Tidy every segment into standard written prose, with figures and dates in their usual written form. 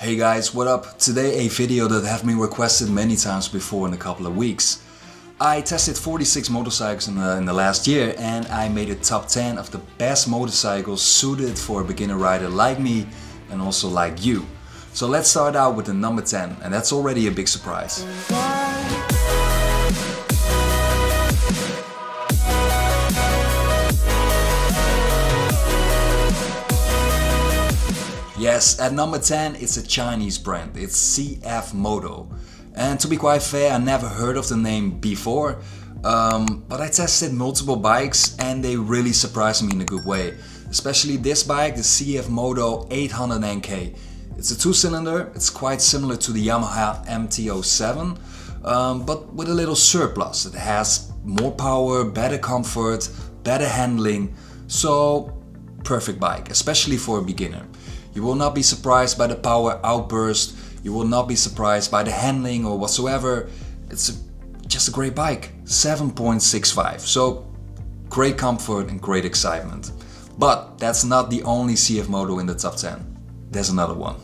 Hey guys, what up? Today a video that have been requested many times before in a couple of weeks. I tested 46 motorcycles in the last year and I made a top 10 of the best motorcycles suited for a beginner rider like me and also like you. So let's start out with the number 10, and that's already a big surprise. Yes, at number 10 it's a Chinese brand, it's CF Moto. And to be quite fair, I never heard of the name before, but I tested multiple bikes and they really surprised me in a good way. Especially this bike, the CF Moto 800 NK. It's a 2-cylinder, it's quite similar to the Yamaha MT-07, but with a little surplus. It has more power, better comfort, better handling, so perfect bike, especially for a beginner. You will not be surprised by the power outburst, you will not be surprised by the handling or whatsoever. It's just a great bike, 7.65, so great comfort and great excitement. But that's not the only CF Moto in the top 10, there's another one.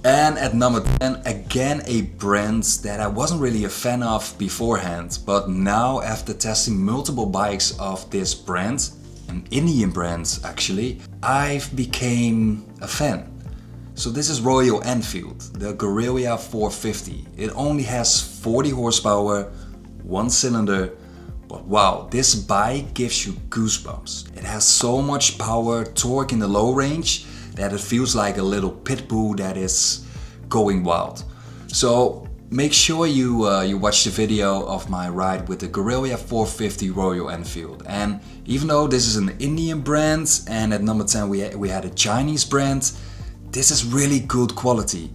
And at number 10, again a brand that I wasn't really a fan of beforehand, but now after testing multiple bikes of this brand, an Indian brand actually, I've became a fan. So this is Royal Enfield, the Guerrilla 450. It only has 40 horsepower, 1-cylinder, but wow, this bike gives you goosebumps. It has so much power, torque in the low range that it feels like a little pit bull that is going wild. So make sure you watch the video of my ride with the Guerrilla 450 Royal Enfield. And even though this is an Indian brand and at number 10 we had a Chinese brand, this is really good quality.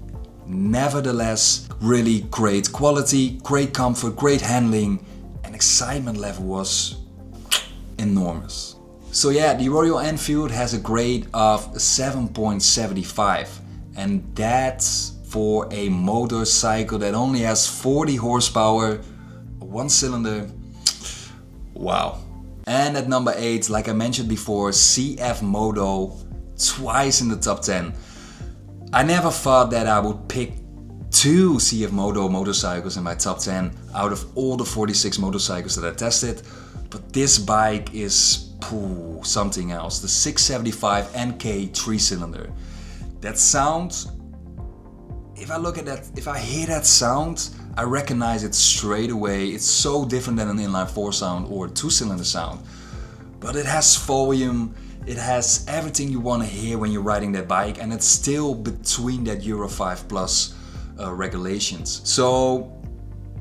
Nevertheless, really great quality, great comfort, great handling, and excitement level was enormous. So yeah, the Royal Enfield has a grade of 7.75, and that's for a motorcycle that only has 40 horsepower, 1-cylinder. Wow. And at number 8, like I mentioned before, CF Moto, twice in the top 10. I never thought that I would pick 2 CF Moto motorcycles in my top 10 out of all the 46 motorcycles that I tested, but this bike is something else. The 675 NK 3-cylinder. That sound, if I hear that sound, I recognize it straight away. It's so different than an inline 4 sound or a 2-cylinder sound, but it has volume. It has everything you want to hear when you're riding that bike, and it's still between that Euro 5 plus regulations. So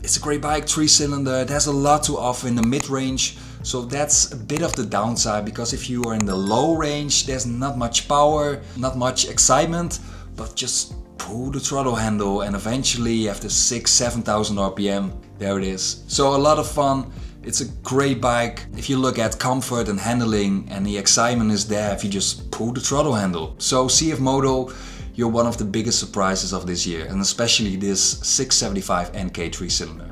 it's a great bike, 3-cylinder. It has a lot to offer in the mid-range, so that's a bit of the downside, because if you are in the low range, there's not much power, not much excitement, but just pull the throttle handle and eventually after 6,000-7,000 RPM, there it is. So a lot of fun. It's a great bike if you look at comfort and handling, and the excitement is there if you just pull the throttle handle. So CF Moto, you're one of the biggest surprises of this year, and especially this 675 NK 3-cylinder.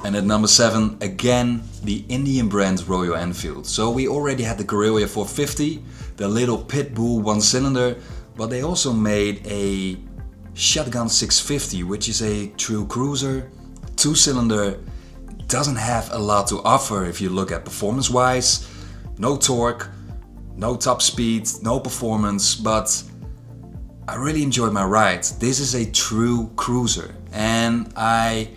And at number 7, again, the Indian brand Royal Enfield. So we already had the Guerrilla 450, the little pit bull 1-cylinder, but they also made a Shotgun 650, which is a true cruiser, 2-cylinder. Doesn't have a lot to offer if you look at performance wise. No torque, no top speed, no performance, but I really enjoyed my ride. This is a true cruiser, and I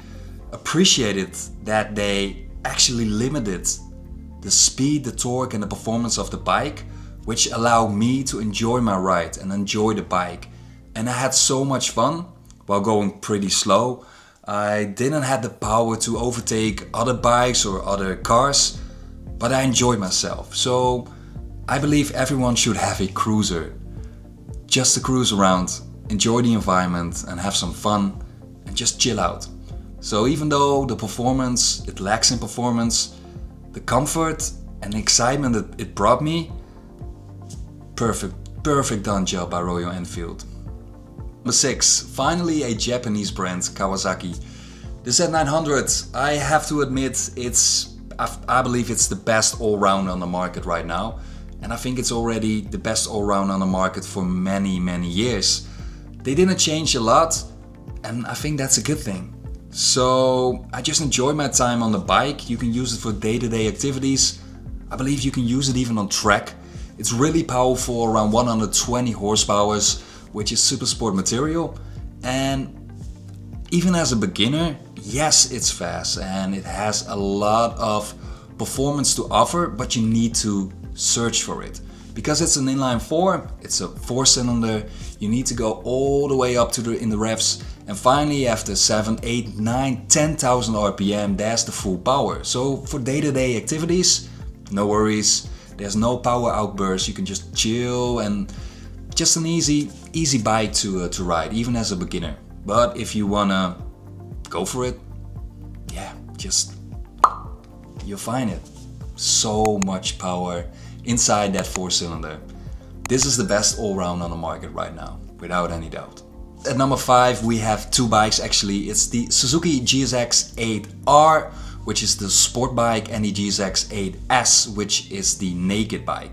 appreciated that they actually limited the speed, the torque and the performance of the bike, which allowed me to enjoy my ride and enjoy the bike. And I had so much fun while going pretty slow. I didn't have the power to overtake other bikes or other cars, but I enjoyed myself. So I believe everyone should have a cruiser, just to cruise around, enjoy the environment and have some fun and just chill out. So even though the performance, it lacks in performance, the comfort and the excitement that it brought me, perfect done job by Royal Enfield. Number 6, finally a Japanese brand, Kawasaki. The Z900, I have to admit, I believe it's the best all-round on the market right now. And I think it's already the best all-round on the market for many years. They didn't change a lot, and I think that's a good thing. So I just enjoy my time on the bike. You can use it for day-to-day activities. I believe you can use it even on track. It's really powerful, around 120 horsepower, which is super sport material. And even as a beginner, yes, it's fast and it has a lot of performance to offer, but you need to search for it. Because it's an inline 4, it's a 4-cylinder, you need to go all the way up to in the revs, and finally after 7, 8, 9, 10,000 RPM, there's the full power. So for day-to-day activities, no worries, there's no power outburst, you can just chill, and just an easy bike to ride, even as a beginner. But if you wanna go for it, yeah, you'll find it. So much power inside that 4-cylinder. This is the best all-round on the market right now, without any doubt. At number 5 we have two bikes actually. It's the Suzuki GSX-8R, which is the sport bike, and the GSX-8S, which is the naked bike.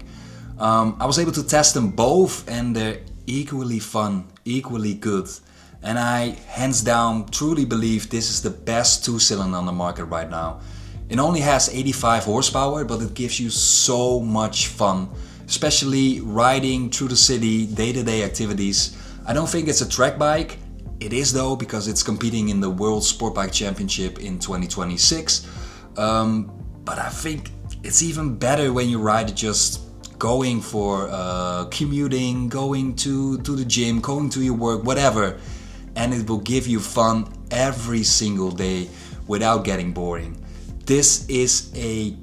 I was able to test them both and they're equally fun, equally good. And I hands down truly believe this is the best 2-cylinder on the market right now. It only has 85 horsepower, but it gives you so much fun, especially riding through the city, day-to-day activities. I don't think it's a track bike. It is though, because it's competing in the World Sport Bike Championship in 2026. But I think it's even better when you ride it just going for commuting, going to the gym, going to your work, whatever. And it will give you fun every single day without getting boring. This is a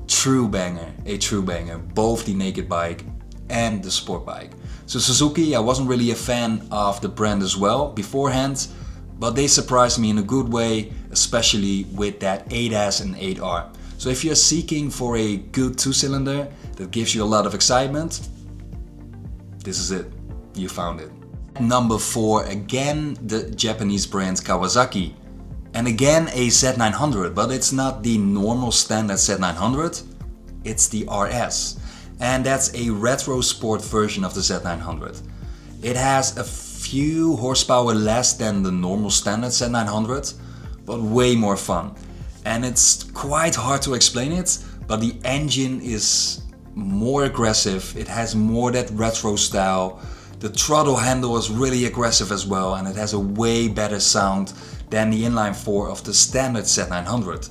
true banger, both the naked bike and the sport bike. So Suzuki, I wasn't really a fan of the brand as well beforehand, but they surprised me in a good way, especially with that 8S and 8R. So if you're seeking for a good 2-cylinder that gives you a lot of excitement, this is it, you found it. Number 4, again the Japanese brand Kawasaki. And again a Z900, but it's not the normal standard Z900, it's the RS. And that's a retro sport version of the Z900. It has a few horsepower less than the normal standard Z900, but way more fun. And it's quite hard to explain it, but the engine is more aggressive, it has more that retro style. The throttle handle is really aggressive as well, and it has a way better sound than the inline 4 of the standard Z900.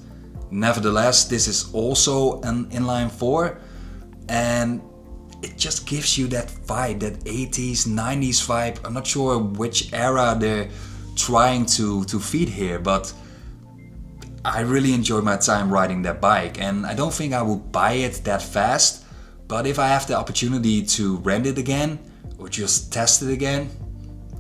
Nevertheless, this is also an inline 4, and it just gives you that vibe, that 80s, 90s vibe. I'm not sure which era they're trying to feed here, but I really enjoyed my time riding that bike, and I don't think I would buy it that fast, but if I have the opportunity to rent it again, or just test it again,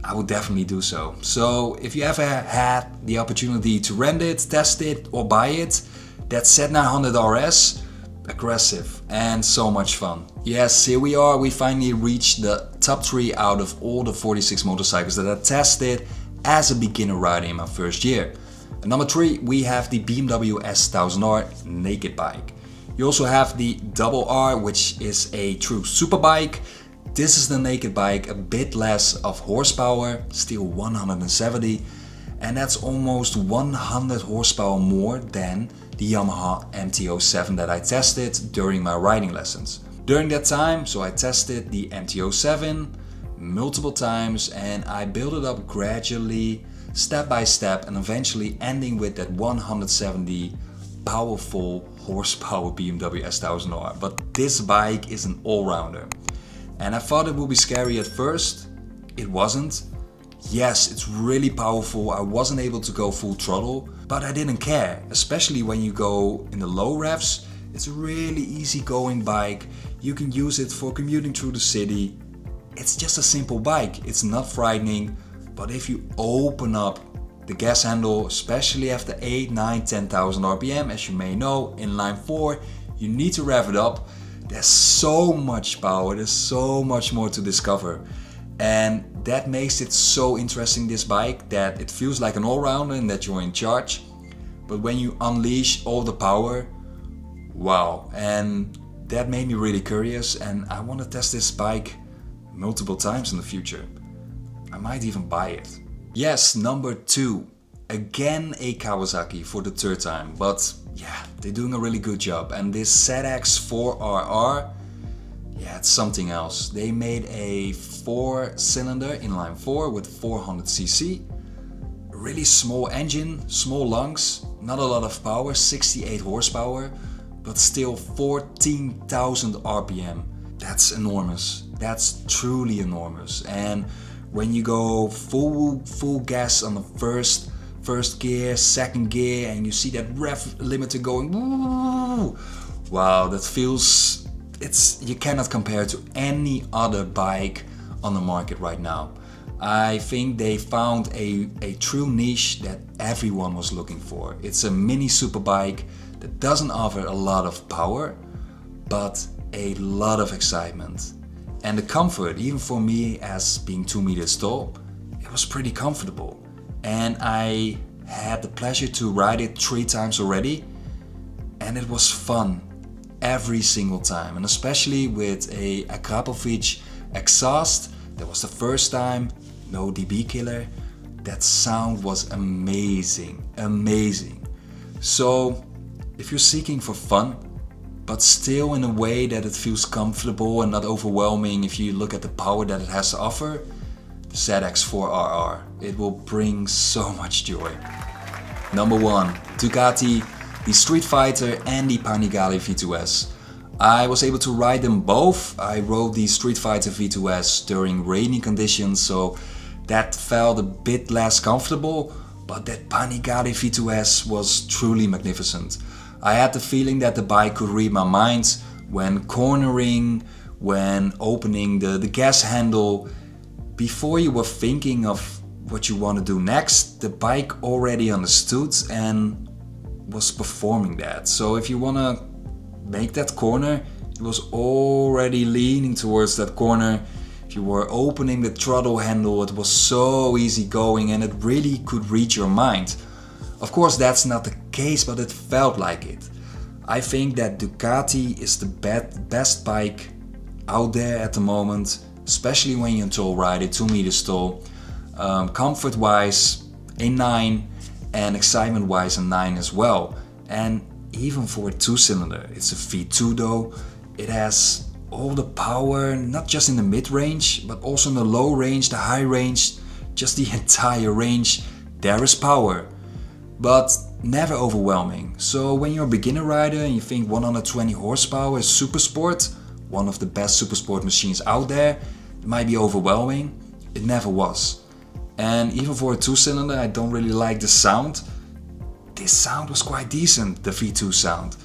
I would definitely do so. So if you ever had the opportunity to rent it, test it or buy it, that Z900 RS, aggressive and so much fun. Yes, here we are, we finally reached the top 3 out of all the 46 motorcycles that I tested as a beginner rider in my first year. At number 3 we have the BMW S1000R naked bike. You also have the Double R, which is a true superbike. This is the naked bike, a bit less of horsepower, still 170, and that's almost 100 horsepower more than the Yamaha MT-07 that I tested during my riding lessons. During that time, so I tested the MT-07 multiple times and I built it up gradually, step by step, and eventually ending with that 170 powerful horsepower BMW S1000R. But this bike is an all-rounder. And I thought it would be scary at first. It wasn't. Yes, it's really powerful. I wasn't able to go full throttle, but I didn't care. Especially when you go in the low revs. It's a really easy going bike. You can use it for commuting through the city. It's just a simple bike. It's not frightening, but if you open up the gas handle, especially after 8, 9, 10,000 RPM, as you may know, inline 4, you need to rev it up. There's so much power, there's so much more to discover. And that makes it so interesting, this bike, that it feels like an all-rounder and that you're in charge. But when you unleash all the power, wow. And that made me really curious, and I want to test this bike multiple times in the future. I might even buy it. Yes, number 2. Again a Kawasaki for the 3rd time, but yeah, they're doing a really good job. And this ZX4RR, yeah, it's something else. They made a 4-cylinder inline 4 with 400cc. Really small engine, small lungs, not a lot of power, 68 horsepower, but still 14,000 RPM. That's enormous. That's truly enormous. And when you go full gas on the first gear, 2nd gear, and you see that rev limiter going, woo, wow, that feels, you cannot compare it to any other bike on the market right now. I think they found a true niche that everyone was looking for. It's a mini superbike that doesn't offer a lot of power, but a lot of excitement. And the comfort, even for me as being 2 meters tall, it was pretty comfortable. And I had the pleasure to ride it 3 times already, and it was fun every single time. And especially with a Akrapovic exhaust, that was the first time, no dB killer. That sound was amazing, amazing. So if you're seeking for fun, but still in a way that it feels comfortable and not overwhelming if you look at the power that it has to offer, the ZX4RR, it will bring so much joy. Number 1, Ducati, the Street Fighter and the Panigale V2S. I was able to ride them both. I rode the Street Fighter V2S during rainy conditions, so that felt a bit less comfortable, but that Panigale V2S was truly magnificent. I had the feeling that the bike could read my mind when cornering, when opening the gas handle. Before you were thinking of what you want to do next, the bike already understood and was performing that. So if you want to make that corner, it was already leaning towards that corner. If you were opening the throttle handle, it was so easy going and it really could read your mind. Of course, that's not the case, but it felt like it. I think that Ducati is the best bike out there at the moment, especially when you're a tall rider, 2 meters tall. Comfort wise, a 9, and excitement wise, a 9 as well. And even for a 2-cylinder, it's a V2 though. It has all the power, not just in the mid-range, but also in the low range, the high range, just the entire range. There is power, but never overwhelming. So when you're a beginner rider and you think 120 horsepower is super sport, one of the best super sport machines out there, it might be overwhelming. It never was. And even for a 2-cylinder, I don't really like the sound. This sound was quite decent, the V2 sound.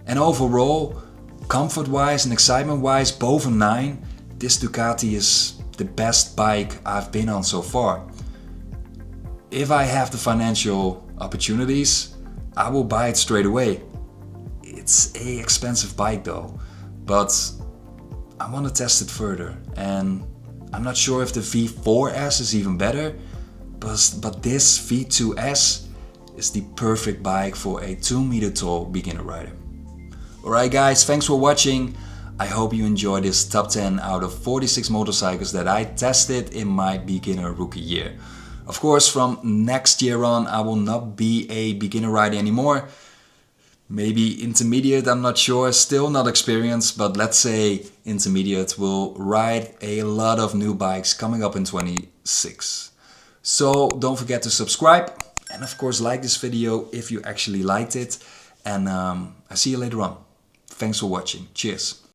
And overall, comfort-wise and excitement-wise, both a 9. This Ducati is the best bike I've been on so far. If I have the financial opportunities, I will buy it straight away. It's an expensive bike though, but I want to test it further. And I'm not sure if the V4S is even better, but this V2S is the perfect bike for a 2 meter tall beginner rider. Alright guys, thanks for watching. I hope you enjoyed this top 10 out of 46 motorcycles that I tested in my beginner rookie year. Of course, from next year on, I will not be a beginner rider anymore. Maybe intermediate, I'm not sure, still not experienced, but let's say intermediate will ride a lot of new bikes coming up in 26. So don't forget to subscribe and of course like this video if you actually liked it. And I see you later on. Thanks for watching. Cheers.